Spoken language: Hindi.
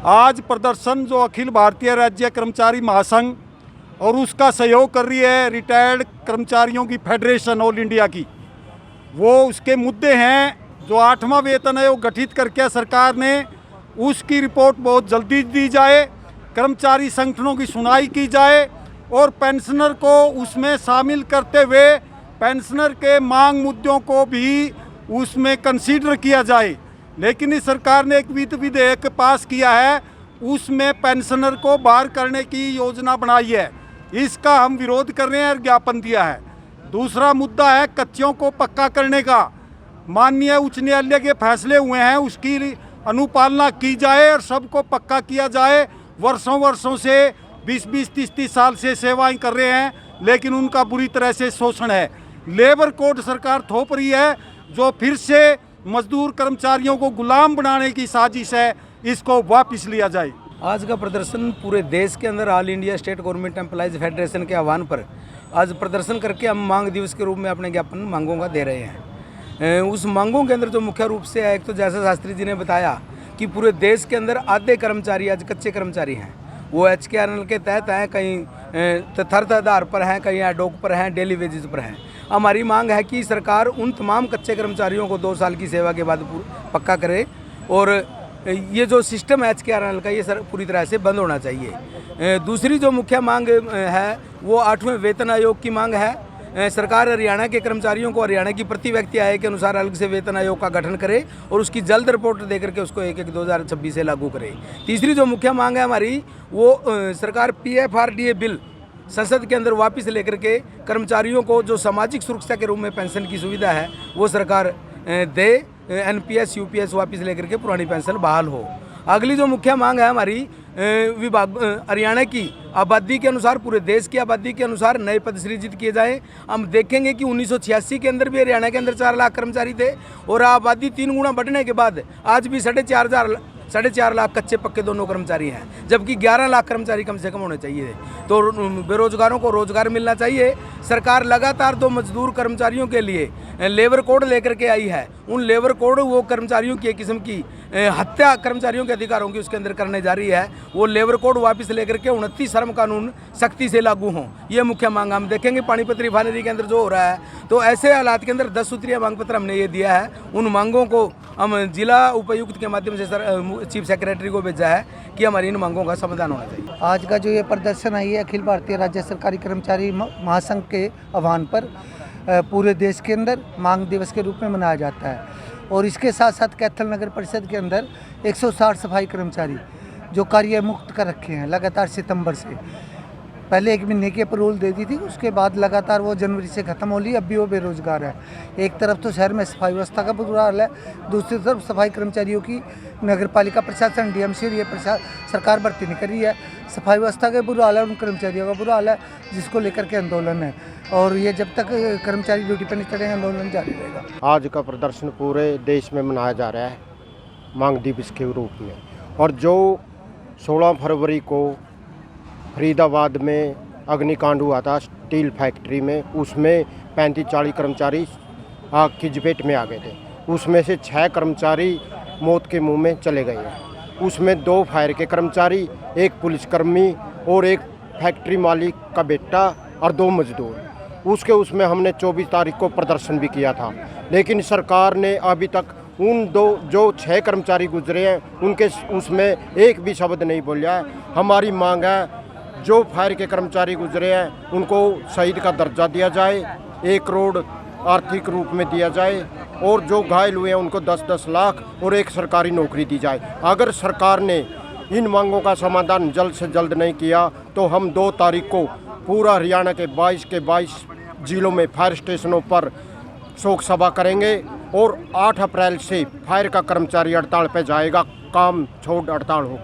आज प्रदर्शन जो अखिल भारतीय राज्य कर्मचारी महासंघ और उसका सहयोग कर रही है रिटायर्ड कर्मचारियों की फेडरेशन ऑल इंडिया की, वो उसके मुद्दे हैं जो 8वां वेतन आयोग गठित करके सरकार ने उसकी रिपोर्ट बहुत जल्दी दी जाए, कर्मचारी संगठनों की सुनवाई की जाए और पेंशनर को उसमें शामिल करते हुए पेंशनर के मांग मुद्दों को भी उसमें कंसीडर किया जाए। लेकिन इस सरकार ने एक वित्त विधेयक पास किया है, उसमें पेंशनर को बाहर करने की योजना बनाई है। इसका हम विरोध कर रहे हैं और ज्ञापन दिया है। दूसरा मुद्दा है कच्चियों को पक्का करने का। माननीय उच्च न्यायालय के फैसले हुए हैं, उसकी अनुपालना की जाए और सबको पक्का किया जाए। वर्षों से 20-20, 30-30 साल से सेवाएं कर रहे हैं, लेकिन उनका बुरी तरह से शोषण है। लेबर कोड सरकार थोप रही है, जो फिर से मजदूर कर्मचारियों को गुलाम बनाने की साजिश है, इसको वापस लिया जाए। आज का प्रदर्शन पूरे देश के अंदर all India state government employees federation के आह्वान पर आज प्रदर्शन करके हम मांग दिवस के रूप में अपने ज्ञापन मांगों का दे रहे हैं। उस मांगों के अंदर जो मुख्य रूप से है, एक तो जैसा शास्त्री जी ने बताया कि पूरे देश के अंदर आधे कर्मचारी आज कच्चे कर्मचारी हैं, वो HKRNL के तहत हैं, कहीं थर्ड आधार पर हैं, कहीं एडोक पर हैं, डेली वेजेस पर हैं। हमारी मांग है कि सरकार उन तमाम कच्चे कर्मचारियों को 2 साल की सेवा के बाद पक्का करे और ये जो सिस्टम है HKRNL का, ये सर पूरी तरह से बंद होना चाहिए। दूसरी जो मुख्य मांग है वो 8वें वेतन आयोग की मांग है। सरकार हरियाणा के कर्मचारियों को हरियाणा की प्रति व्यक्ति आय के अनुसार अलग से वेतन आयोग का गठन करे और उसकी जल्द रिपोर्ट दे करके उसको 1/1/2026 से लागू करे। तीसरी जो मुख्य मांग है हमारी, वो सरकार PFRDA बिल संसद के अंदर वापस लेकर के कर्मचारियों को जो सामाजिक सुरक्षा के रूप में पेंशन की सुविधा है वो सरकार दे। NPS UPS वापस लेकर के पुरानी पेंशन बहाल हो। अगली जो मुख्य मांग है हमारी, विभाग हरियाणा की आबादी के अनुसार, पूरे देश की आबादी के अनुसार नए पद सृजित किए जाएं। हम देखेंगे कि 1986 के अंदर भी हरियाणा के अंदर 4 लाख कर्मचारी थे और आबादी 3 गुना बढ़ने के बाद आज भी 4.5 लाख कच्चे पक्के दोनों कर्मचारी हैं, जबकि 11 लाख कर्मचारी कम से कम होने चाहिए। तो बेरोजगारों को रोजगार मिलना चाहिए। सरकार लगातार 2 मजदूर कर्मचारियों के लिए लेबर कोड लेकर के आई है। उन लेबर कोड वो कर्मचारियों की एक किस्म की हत्या कर्मचारियों के अधिकारों की उसके अंदर करने जा रही है। वो लेबर कोड वापस लेकर के 29 श्रम कानून सख्ती से लागू हों, ये मुख्य मांग हम देखेंगे। पानीपत रिफाइनरी के अंदर जो हो रहा है, तो ऐसे हालात के अंदर 10 सूत्रीय मांग पत्र हमने ये दिया है। उन मांगों को हम जिला उपायुक्त के माध्यम से चीफ सेक्रेटरी को भेजा है कि हमारी इन मांगों का समाधान होना चाहिए। आज का जो ये प्रदर्शन आई है अखिल भारतीय राज्य सरकारी कर्मचारी महासंघ के आह्वान पर पूरे देश के अंदर मांग दिवस के रूप में मनाया जाता है और इसके साथ साथ कैथल नगर परिषद के अंदर 160 सफाई कर्मचारी जो कार्य मुक्त कर रखे हैं लगातार सितंबर से। पहले 1 महीने की अप्रूवल दे दी थी, उसके बाद लगातार वो जनवरी से ख़त्म हो ली। अब भी वो बेरोजगार है। एक तरफ तो शहर में सफाई व्यवस्था का बुरा हाल है, दूसरी तरफ सफाई कर्मचारियों की नगर पालिका प्रशासन DMC और ये सरकार भर्ती नहीं कर रही है। सफाई व्यवस्था का बुरा हाल है, उन कर्मचारियों का बुरा हाल है, जिसको लेकर के आंदोलन है और ये जब तक कर्मचारी ड्यूटी पर नहीं चढ़ेंगे आंदोलन जारी रहेगा। आज का प्रदर्शन पूरे देश में मनाया जा रहा है मांग दिवस के रूप में, और जो 16 फरवरी को फरीदाबाद में अग्निकांड हुआ था स्टील फैक्ट्री में, उसमें 35-40 कर्मचारी आग की चपेट में आ गए थे। उसमें से 6 कर्मचारी मौत के मुंह में चले गए हैं। उसमें 2 फायर के कर्मचारी, 1 पुलिसकर्मी और 1 फैक्ट्री मालिक का बेटा और 2 मजदूर। उसमें हमने 24 तारीख को प्रदर्शन भी किया था, लेकिन सरकार ने अभी तक उन जो 6 कर्मचारी गुजरे हैं उनके उसमें एक भी शब्द नहीं बोला है। हमारी मांग है जो फायर के कर्मचारी गुजरे हैं उनको शहीद का दर्जा दिया जाए, 1 करोड़ आर्थिक रूप में दिया जाए और जो घायल हुए हैं उनको 10-10 लाख और 1 सरकारी नौकरी दी जाए। अगर सरकार ने इन मांगों का समाधान जल्द से जल्द नहीं किया तो हम 2 तारीख को पूरा हरियाणा के 22 जिलों में फायर स्टेशनों पर शोक सभा करेंगे और 8 अप्रैल से फायर का कर्मचारी हड़ताल पर जाएगा, काम छोड़ हड़ताल हो।